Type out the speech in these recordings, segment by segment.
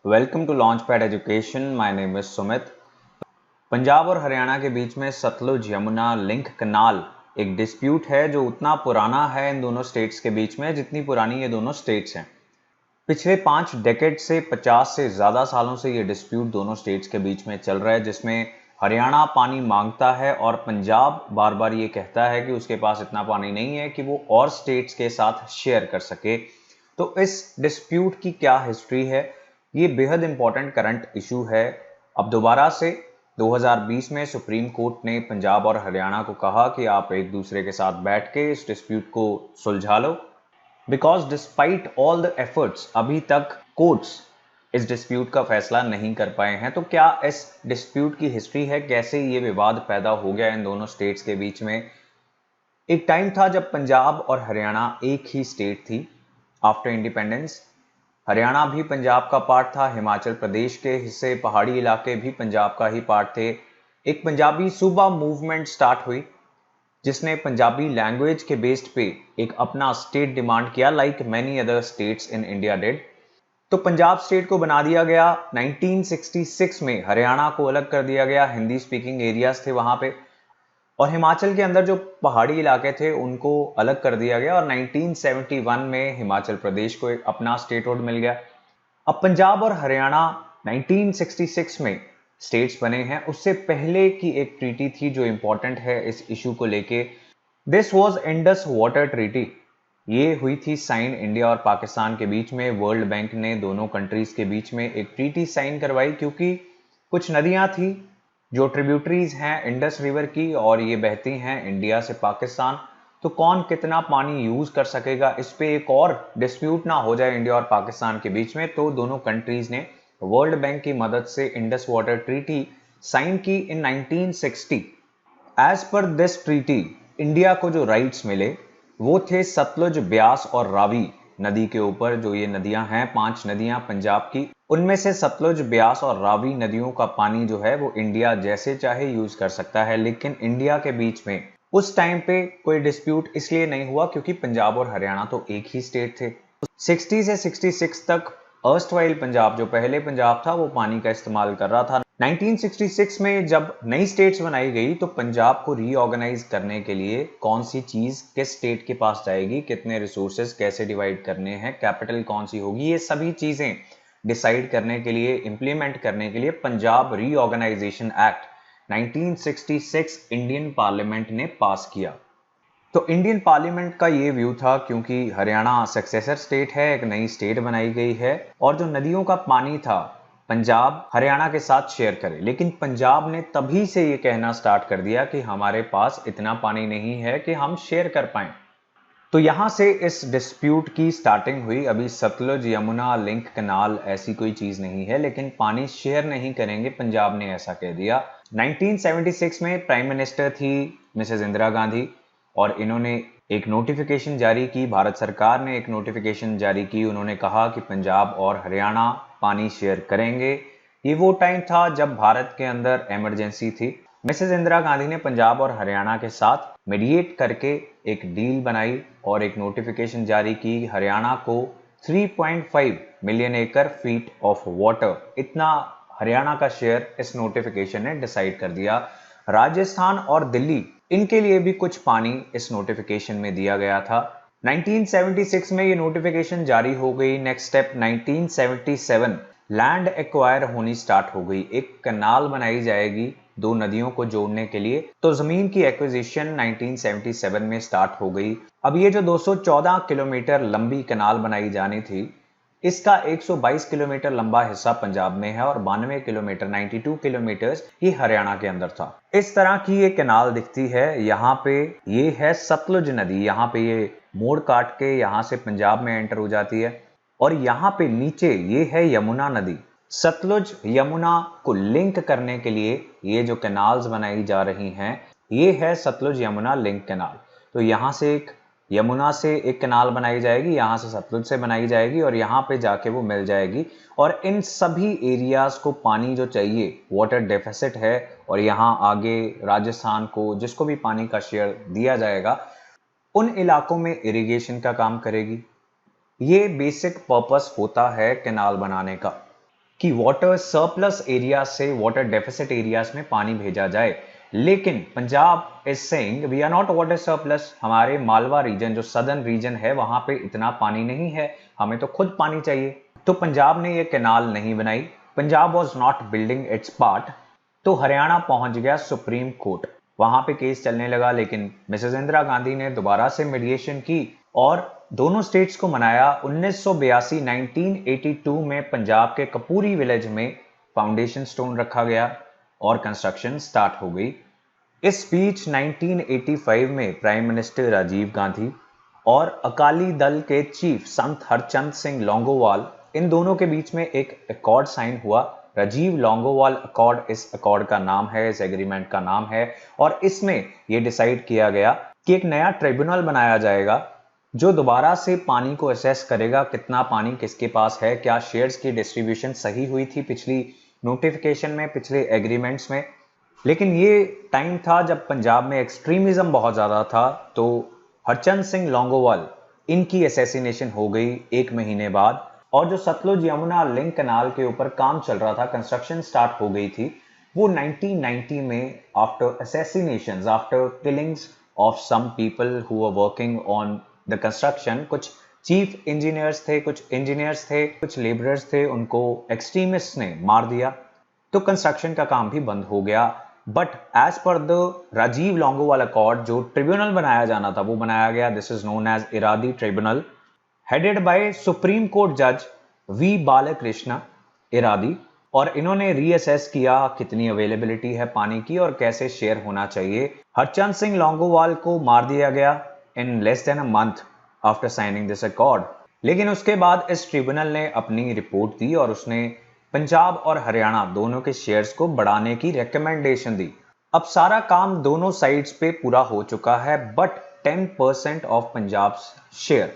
Welcome to launch pad education. My name is Sumit. Punjab और हरियाणा के बीच में सतलुज यमुना लिंक कनाल एक डिस्प्यूट है जो उतना पुराना है इन दोनों स्टेट्स के बीच में जितनी पुरानी ये दोनों स्टेट्स हैं। पिछले 5 डेकेड से 50 से ज़्यादा सालों से ये डिस्प्यूट दोनों स्टेट्स के बीच में चल रहा है, जिसमें हरियाणा पानी मांगता है और पंजाब बार बार ये कहता है कि उसके पास इतना पानी नहीं है कि वो और स्टेट्स के साथ शेयर कर सके। तो इस डिस्प्यूट की क्या हिस्ट्री है, ये बेहद इंपॉर्टेंट करंट इशू है। अब दोबारा से 2020 में सुप्रीम कोर्ट ने पंजाब और हरियाणा को कहा कि आप एक दूसरे के साथ बैठ के इस डिस्प्यूट को सुलझा लो, because despite all the efforts अभी तक कोर्ट्स इस डिस्प्यूट का फैसला नहीं कर पाए हैं। तो क्या इस डिस्प्यूट की हिस्ट्री है, कैसे ये विवाद पैदा हो गया इन दोनों स्टेट्स के बीच में। एक टाइम था जब पंजाब और हरियाणा एक ही स्टेट थी। आफ्टर इंडिपेंडेंस हरियाणा भी पंजाब का पार्ट था, हिमाचल प्रदेश के हिस्से पहाड़ी इलाके भी पंजाब का ही पार्ट थे। एक पंजाबी सूबा मूवमेंट स्टार्ट हुई जिसने पंजाबी लैंग्वेज के बेस्ड पे एक अपना स्टेट डिमांड किया, like many other states in India did. तो पंजाब स्टेट को बना दिया गया 1966 में, हरियाणा को अलग कर दिया गया, हिंदी स्पीकिंग एरियाज थे वहां पे, और हिमाचल के अंदर जो पहाड़ी इलाके थे उनको अलग कर दिया गया और 1971 में हिमाचल प्रदेश को एक अपना स्टेटहुड मिल गया। अब पंजाब और हरियाणा 1966 में स्टेट्स बने हैं, उससे पहले की एक ट्रीटी थी जो इंपॉर्टेंट है इस इशू को लेके। This was Indus water treaty. ये हुई थी साइन इंडिया और पाकिस्तान के बीच में। वर्ल्ड बैंक ने दोनों कंट्रीज के बीच में एक ट्रीटी साइन करवाई क्योंकि कुछ नदियां थी जो ट्रिब्यूटरीज हैं इंडस रिवर की और ये बहती हैं इंडिया से पाकिस्तान। तो कौन कितना पानी यूज कर सकेगा, इस पे एक और डिस्प्यूट ना हो जाए इंडिया और पाकिस्तान के बीच में, तो दोनों कंट्रीज ने वर्ल्ड बैंक की मदद से इंडस वाटर ट्रीटी साइन की इन 1960। एज पर दिस ट्रीटी इंडिया को जो राइट्स मिले वो थे सतलुज, ब्यास और रावी नदी के ऊपर। जो ये नदियां हैं, 5 नदियां पंजाब की, उनमें से सतलुज, ब्यास और रावी नदियों का पानी जो है वो इंडिया जैसे चाहे यूज कर सकता है। लेकिन इंडिया के बीच में उस टाइम पे कोई डिस्प्यूट इसलिए नहीं हुआ क्योंकि पंजाब और हरियाणा तो एक ही स्टेट थे। 60 से 66 तक अर्स्टवाइल पंजाब, जो पहले पंजाब था, वो पानी का इस्तेमाल कर रहा था। 1966 में जब नई स्टेट्स बनाई गई तो पंजाब को रीऑर्गेनाइज करने के लिए कौन सी चीज किस स्टेट के पास जाएगी, कितने रिसोर्सेज कैसे डिवाइड करने हैं, कैपिटल कौन सी होगी, ये सभी चीजें डिसाइड करने के लिए, इंप्लीमेंट करने के लिए Punjab reorganisation act 1966 Indian parliament ने पास किया। तो इंडियन पार्लियामेंट का ये व्यू था, क्योंकि हरियाणा सक्सेसर स्टेट है, एक नई स्टेट बनाई गई है और जो नदियों का पानी था पंजाब हरियाणा के साथ शेयर करे। लेकिन पंजाब ने तभी से ये कहना स्टार्ट कर दिया कि हमारे पास इतना पानी नहीं है कि हम शेयर कर पाए। तो यहां से इस डिस्प्यूट की स्टार्टिंग हुई। अभी सतलुज यमुना लिंक कनाल ऐसी कोई चीज नहीं है, लेकिन पानी शेयर नहीं करेंगे, पंजाब ने ऐसा कह दिया। 1976 में प्राइम मिनिस्टर थी मिसेस इंदिरा गांधी और इन्होंने एक नोटिफिकेशन जारी की, भारत सरकार ने एक नोटिफिकेशन जारी की। उन्होंने कहा कि पंजाब और हरियाणा पानी शेयर करेंगे। ये वो टाइम था जब भारत के अंदर इमरजेंसी थी। मिसेस इंदिरा गांधी ने पंजाब और हरियाणा के साथ मीडिएट करके एक डील बनाई और एक नोटिफिकेशन जारी की। हरियाणा को 3.5 मिलियन एकड़ फीट ऑफ वाटर, इतना हरियाणा का शेयर इस नोटिफिकेशन ने डिसाइड कर दिया। राजस्थान और दिल्ली, इनके लिए भी कुछ पानी इस नोटिफिकेशन में दिया गया था। 1976 में ये नोटिफिकेशन जारी हो गई। नेक्स्ट स्टेप 1977 लैंड एक्वायर होनी स्टार्ट हो गई। एक कनाल बनाई जाएगी दो नदियों को जोड़ने के लिए, तो जमीन की एक्विजिशन 1977 में स्टार्ट हो गई। अब ये जो 214 किलोमीटर लंबी कनाल बनाई जानी थी, इसका 122 किलोमीटर लंबा हिस्सा पंजाब में है और 92 किलोमीटर 92 किलोमीटर ये हरियाणा के अंदर था। इस तरह की ये कनाल दिखती है। यहाँ पे ये है सतलुज नदी, यहाँ पे ये मोड़ काट के यहाँ से पंजाब में एंटर हो जाती है और यहाँ पे नीचे ये है यमुना नदी। सतलुज यमुना को लिंक करने के लिए ये जो कैनाल्स बनाई जा रही हैं, ये है सतलुज यमुना लिंक कैनाल। तो यहाँ से एक यमुना से एक कैनाल बनाई जाएगी, यहाँ से सतलुज से बनाई जाएगी और यहाँ पे जाके वो मिल जाएगी। और इन सभी एरियाज को पानी जो चाहिए, वाटर डेफिसिट है, और यहाँ आगे राजस्थान को जिसको भी पानी का शेयर दिया जाएगा, उन इलाकों में इरिगेशन का काम करेगी। ये बेसिक पर्पस होता है कैनाल बनाने का। कि वाटर सरप्लस एरिया से वाटर डेफिसिट एरियाज में पानी भेजा जाए, लेकिन Punjab is saying we are not water surplus. हमारे मालवा रीजन जो सदर्न रीजन है वहां पे इतना पानी नहीं है, हमें तो खुद पानी चाहिए। तो पंजाब ने ये कैनाल नहीं बनाई, Punjab was not building it's part. तो हरियाणा पहुंच गया सुप्रीम कोर्ट, वहां पे केस चलने लगा, लेकिन मिसेस इंदिरा गांधी ने दोबारा से मीडिएशन की और दोनों स्टेट्स को मनाया। 1982 1982 में पंजाब के कपूरी विलेज में फाउंडेशन स्टोन रखा गया और कंस्ट्रक्शन स्टार्ट हो गई। इस बीच 1985 में प्राइम मिनिस्टर राजीव गांधी और अकाली दल के चीफ संत हरचंद सिंह लौंगोवाल, इन दोनों के बीच में एक अकॉर्ड साइन हुआ। राजीव लौंगोवाल अकॉर्ड इस अकॉर्ड का नाम है, इस एग्रीमेंट का नाम है। और इसमें यह डिसाइड किया गया कि एक नया ट्रिब्यूनल बनाया जाएगा जो दोबारा से पानी को असेस करेगा, कितना पानी किसके पास है, क्या शेयर्स की डिस्ट्रीब्यूशन सही हुई थी पिछली नोटिफिकेशन में, पिछले एग्रीमेंट्स में। लेकिन ये टाइम था जब पंजाब में एक्सट्रीमिज्म बहुत ज्यादा था, तो हरचंद सिंह लौंगोवाल इनकी असैसिनेशन हो गई 1 महीने बाद। और जो सतलुज यमुना लिंक कैनाल के ऊपर काम चल रहा था, कंस्ट्रक्शन स्टार्ट हो गई थी, वो 1990 में after assassinations, after killings of some people who were working on the construction, कुछ चीफ इंजीनियर्स थे, कुछ इंजीनियर्स थे, कुछ लेबरर्स थे, उनको एक्सट्रीमिस्ट ने मार दिया। तो कंस्ट्रक्शन का काम भी बंद हो गया। बट एज पर द राजीव लौंगोवाल अकॉर्ड जो ट्रिब्यूनल बनाया जाना था वो बनाया गया। This is known as Eradi tribunal, headed by supreme court जज वी बालकृष्ण इरादी। और इन्होंने रीअसेस किया कितनी अवेलेबिलिटी है पानी की और कैसे शेयर होना चाहिए। हरचंद सिंह लौंगोवाल को मार दिया गया in less than a month after signing this accord. लेकिन उसके बाद इस ट्रिब्यूनल ने अपनी रिपोर्ट दी और उसने पंजाब और हरियाणा दोनों के शेयर्स को बढ़ाने की रिकमेंडेशन दी। अब सारा काम दोनों साइड्स पे पूरा हो चुका है, बट 10% ऑफ पंजाब शेयर,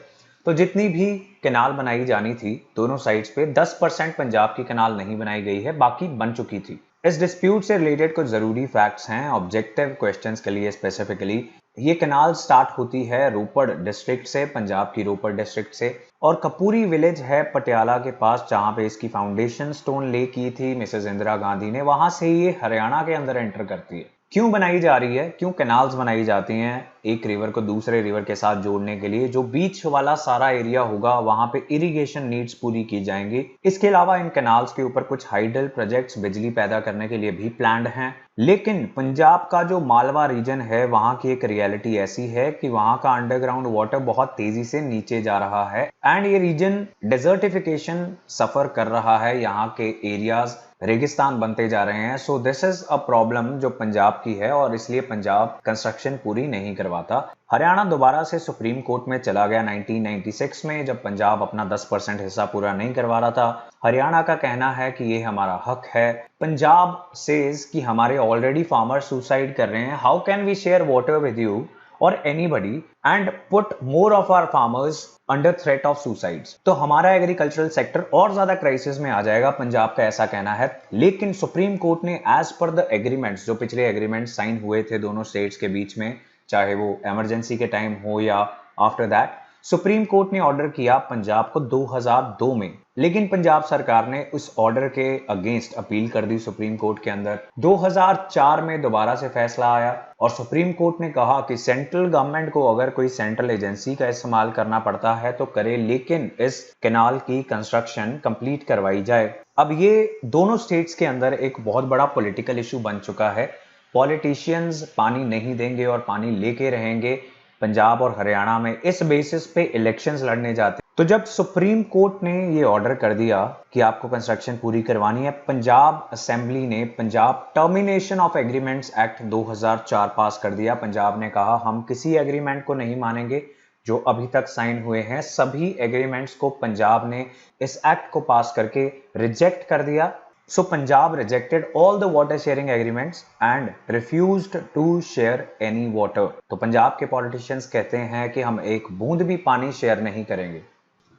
तो जितनी भी कैनाल बनाई जानी थी दोनों साइड्स पे 10% पंजाब की कैनाल नहीं बनाई गई है, बाकी बन चुकी थी। इस डिस्प्यूट से रिलेटेड कुछ जरूरी फैक्ट्स हैं ऑब्जेक्टिव क्वेश्चंस के लिए स्पेसिफिकली। ये कैनाल स्टार्ट होती है रोपड़ डिस्ट्रिक्ट से, पंजाब की रोपड़ डिस्ट्रिक्ट से, और कपूरी विलेज है पटियाला के पास जहां पे इसकी फाउंडेशन स्टोन ले की थी मिसेस इंदिरा गांधी ने, वहां से ये हरियाणा के अंदर एंटर करती है। क्यों बनाई जा रही है, क्यों कैनाल्स बनाई जाती हैं एक रिवर को दूसरे रिवर के साथ जोड़ने के लिए? जो बीच वाला सारा एरिया होगा वहां पे इरिगेशन नीड्स पूरी की जाएंगी। इसके अलावा इन कैनाल्स के ऊपर कुछ हाइडल प्रोजेक्ट्स बिजली पैदा करने के लिए भी प्लान्ड हैं। लेकिन पंजाब का जो मालवा रीजन है वहां की एक रियलिटी ऐसी है कि वहां का अंडरग्राउंड वाटर बहुत तेजी से नीचे जा रहा है एंड ये रीजन डेजर्टिफिकेशन सफर कर रहा है, यहाँ के एरियाज रेगिस्तान बनते जा रहे हैं। So this is a problem जो पंजाब की है और इसलिए पंजाब कंस्ट्रक्शन पूरी नहीं करवाता। हरियाणा दोबारा से सुप्रीम कोर्ट में चला गया 1996 में, जब पंजाब अपना 10% हिस्सा पूरा नहीं करवा रहा था। हरियाणा का कहना है कि ये हमारा हक है। पंजाब सेज कि हमारे ऑलरेडी फार्मर सुसाइड कर रहे हैं, how can we share water with you or anybody and put more of our farmers under threat of suicides. तो हमारा एग्रीकल्चरल सेक्टर और ज्यादा क्राइसिस में आ जाएगा, पंजाब का ऐसा कहना है। लेकिन सुप्रीम कोर्ट ने एज पर द एग्रीमेंट्स, जो पिछले एग्रीमेंट्स साइन हुए थे दोनों स्टेट्स के बीच में, चाहे वो इमरजेंसी के टाइम हो या आफ्टर दैट, सुप्रीम कोर्ट ने ऑर्डर किया पंजाब को 2002 में। लेकिन पंजाब सरकार ने उस ऑर्डर के अगेंस्ट अपील कर दी सुप्रीम कोर्ट के अंदर। 2004 में दोबारा से फैसला आया और सुप्रीम कोर्ट ने कहा कि सेंट्रल गवर्नमेंट को अगर कोई सेंट्रल एजेंसी का इस्तेमाल करना पड़ता है तो करे, लेकिन इस कैनाल की कंस्ट्रक्शन कंप्लीट करवाई जाए। अब ये दोनों स्टेट्स के अंदर एक बहुत बड़ा पॉलिटिकल इशू बन चुका है। पॉलिटिशियंस पानी नहीं देंगे और पानी लेके रहेंगे। पंजाब और हरियाणा में इस बेसिस पे इलेक्शंस लड़ने जाते। तो जब सुप्रीम कोर्ट ने ये ऑर्डर कर दिया कि आपको कंस्ट्रक्शन पूरी करवानी है, पंजाब असेंबली ने Punjab termination of agreements act 2004 पास कर दिया। पंजाब ने कहा हम किसी एग्रीमेंट को नहीं मानेंगे जो अभी तक साइन हुए हैं। सभी एग्रीमेंट्स को पंजाब ने इस एक्ट को पास करके रिजेक्ट कर दिया। So Punjab rejected all the water sharing agreements and refused to share any water. तो पंजाब के पॉलिटिशियंस कहते हैं कि हम एक बूंद भी पानी शेयर नहीं करेंगे।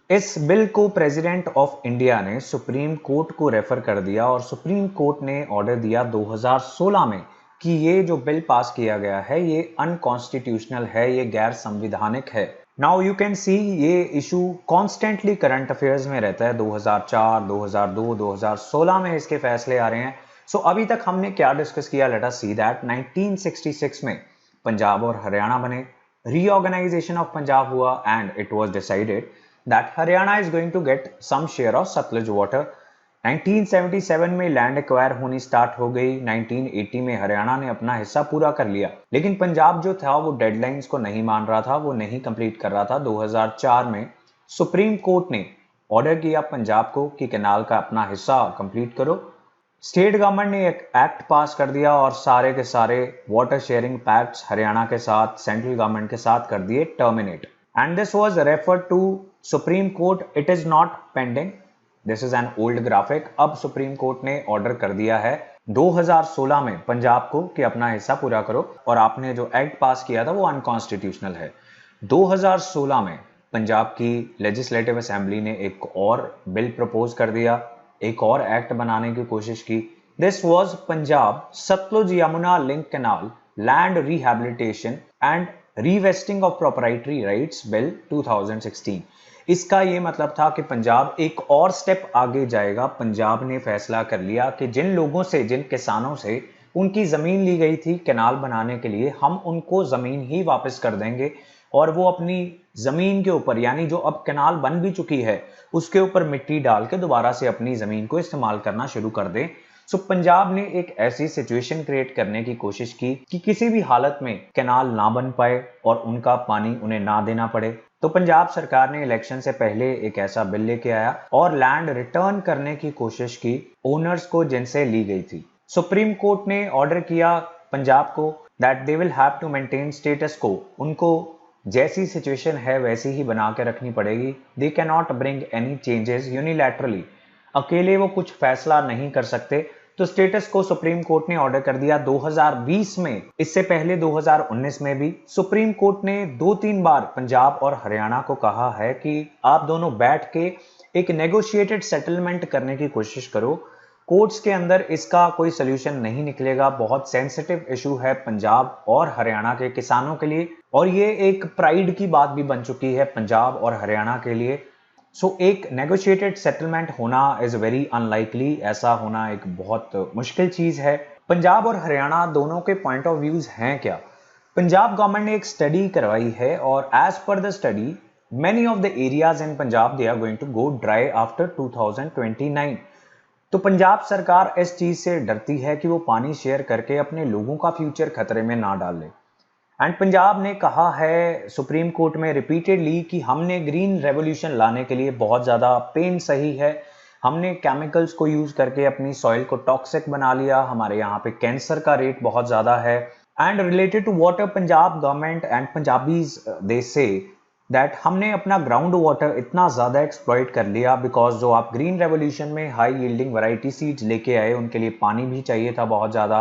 इस बिल को प्रेसिडेंट ऑफ इंडिया ने सुप्रीम कोर्ट को रेफर कर दिया और सुप्रीम कोर्ट ने ऑर्डर दिया 2016 में कि ये जो बिल पास किया गया है ये अनकॉन्स्टिट्यूशनल है, ये गैर संविधानिक है। नाउ यू कैन सी ये इशू कॉन्स्टेंटली करंट अफेयर्स में रहता है। 2004, 2002, 2016 में इसके फैसले आ रहे हैं। सो अभी तक हमने क्या डिस्कस किया, लेट अस सी दैट 1966 में पंजाब और हरियाणा बने, रीऑर्गेनाइजेशन ऑफ पंजाब हुआ and it was decided that Haryana is going to get some share of Sutlej water. 1977 में लैंड एक्वायर होनी स्टार्ट हो गई। 1980 में हरियाणा ने अपना हिस्सा पूरा कर लिया, लेकिन पंजाब जो था वो डेडलाइंस को नहीं मान रहा था, वो नहीं कंप्लीट कर रहा था। 2004 में सुप्रीम कोर्ट ने ऑर्डर किया पंजाब को कि कैनाल का अपना हिस्सा कंप्लीट करो। स्टेट गवर्नमेंट ने एक एक्ट पास कर दिया और सारे के सारे वाटर शेयरिंग पैक्ट्स हरियाणा के साथ, सेंट्रल गवर्नमेंट के साथ कर दिए terminate, and this was referred to supreme court. It is not pending, this is an old graphic. अब सुप्रीम कोर्ट ने ऑर्डर कर दिया है 2016 में पंजाब को कि अपना हिस्सा पूरा करो, और आपने जो एक्ट पास किया था वो अनकॉन्स्टिट्यूशनल है। 2016 में पंजाब की लेजिस्लेटिव असेंबली ने एक और बिल प्रपोज कर दिया, एक और एक्ट बनाने की कोशिश की। This was Punjab Sutlej Yamuna link canal land rehabilitation and revesting of proprietary rights bill 2016। इसका ये मतलब था कि पंजाब एक और स्टेप आगे जाएगा। पंजाब ने फैसला कर लिया कि जिन लोगों से, जिन किसानों से उनकी जमीन ली गई थी कैनाल बनाने के लिए, हम उनको जमीन ही वापस कर देंगे और वो अपनी जमीन के ऊपर, यानी जो अब कैनाल बन भी चुकी है उसके ऊपर मिट्टी डाल के दोबारा से अपनी जमीन को इस्तेमाल करना शुरू कर दें। सो पंजाब ने एक ऐसी सिचुएशन क्रिएट करने की कोशिश की कि किसी भी हालत में कैनाल ना बन पाए और उनका पानी उन्हें ना देना पड़े। तो पंजाब सरकार ने इलेक्शन से पहले एक ऐसा बिल लेके आया और लैंड रिटर्न करने की कोशिश की ओनर्स को जिनसे ली गई थी। सुप्रीम कोर्ट ने ऑर्डर किया पंजाब को that they will have to maintain status quo, उनको जैसी सिचुएशन है वैसी ही बना के रखनी पड़ेगी। They can not bring any changes unilaterally, अकेले वो कुछ फैसला नहीं कर सकते। तो स्टेटस को सुप्रीम कोर्ट ने ऑर्डर कर दिया 2020 में। इससे पहले 2019 में भी सुप्रीम कोर्ट ने 2-3 बार पंजाब और हरियाणा को कहा है कि आप दोनों बैठ के एक नेगोशिएटेड सेटलमेंट करने की कोशिश करो। कोर्ट्स के अंदर इसका कोई सोल्यूशन नहीं निकलेगा, बहुत सेंसिटिव इशू है पंजाब और हरियाणा के किसानों के लिए, और ये एक प्राइड की बात भी बन चुकी है पंजाब और हरियाणा के लिए। सो एक नेगोशिएटेड सेटलमेंट होना इज वेरी अनलाइकली, ऐसा होना एक बहुत मुश्किल चीज है। पंजाब और हरियाणा दोनों के पॉइंट ऑफ व्यूज हैं क्या? पंजाब गवर्नमेंट ने एक स्टडी करवाई है और एज पर the study many of the areas in Punjab they are going to go dry after 2029। तो पंजाब सरकार इस चीज से डरती है कि वो पानी शेयर करके अपने लोगों का फ्यूचर खतरे में ना डाले। एंड पंजाब ने कहा है सुप्रीम कोर्ट में रिपीटेडली कि हमने ग्रीन रेवोल्यूशन लाने के लिए बहुत ज़्यादा पेन सही है, हमने केमिकल्स को यूज़ करके अपनी सॉइल को टॉक्सिक बना लिया, हमारे यहाँ पे कैंसर का रेट बहुत ज़्यादा है। And related to water Punjab government and Punjabis they say that हमने अपना ग्राउंड वाटर इतना ज़्यादा एक्सप्लॉइट कर लिया बिकॉज जो आप ग्रीन रेवोल्यूशन में हाई यील्डिंग वैरायटी सीड्स लेके आए उनके लिए पानी भी चाहिए था बहुत ज़्यादा,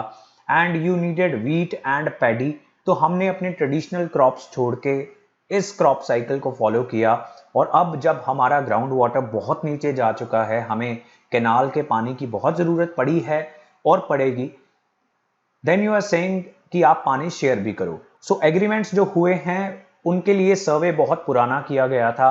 and you needed wheat and paddy. तो हमने अपने ट्रेडिशनल क्रॉप्स छोड़ के इस क्रॉप साइकिल को फॉलो किया, और अब जब हमारा ग्राउंड वाटर बहुत नीचे जा चुका है, हमें कैनाल के पानी की बहुत ज़रूरत पड़ी है और पड़ेगी, देन यू आर सेइंग कि आप पानी शेयर भी करो। सो एग्रीमेंट्स जो हुए हैं उनके लिए सर्वे बहुत पुराना किया गया था।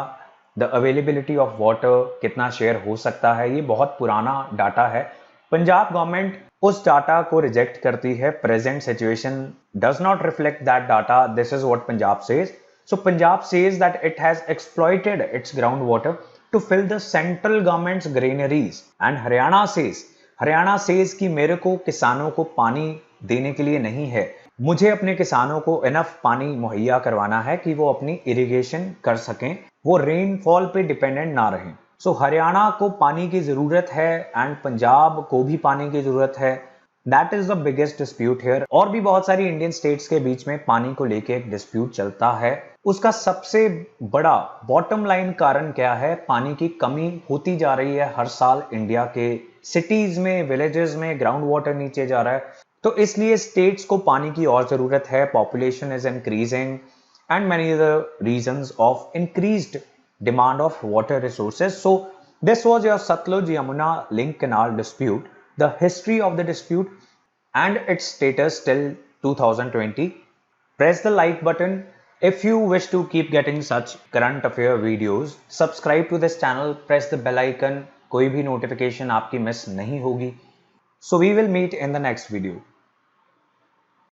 द अवेलेबिलिटी ऑफ वाटर, कितना शेयर हो सकता है, ये बहुत पुराना डाटा है। पंजाब गवर्नमेंट उस डाटा को रिजेक्ट करती है। Present situation does not reflect that data, this is what Punjab says. So Punjab says that it has exploited its ground water to fill the central government's granaries, and Haryana says कि मेरे को किसानों को पानी देने के लिए नहीं है, मुझे अपने किसानों को इनफ पानी मुहैया करवाना है कि वो अपनी इरिगेशन कर सकें, वो रेनफॉल पे डिपेंडेंट ना रहें। सो हरियाणा को पानी की जरूरत है एंड पंजाब को भी पानी की जरूरत है। That is the biggest dispute here. और भी बहुत सारी इंडियन स्टेट्स के बीच में पानी को लेके एक डिस्प्यूट चलता है। उसका सबसे बड़ा बॉटम लाइन कारण क्या है? पानी की कमी होती जा रही है हर साल इंडिया के सिटीज में, विलेजेस में ग्राउंड वाटर नीचे जा रहा है, तो इसलिए स्टेट्स को पानी की और जरूरत है। Population is increasing and many other reasons of increased demand of water resources. So this was your Satluj Yamuna link canal dispute, the history of the dispute and its status till 2020. Press the like button If you wish to keep getting such current affair videos, subscribe to this channel, press the bell icon, कोई भी notification आपकी miss नहीं होगी. So we will meet in the next video.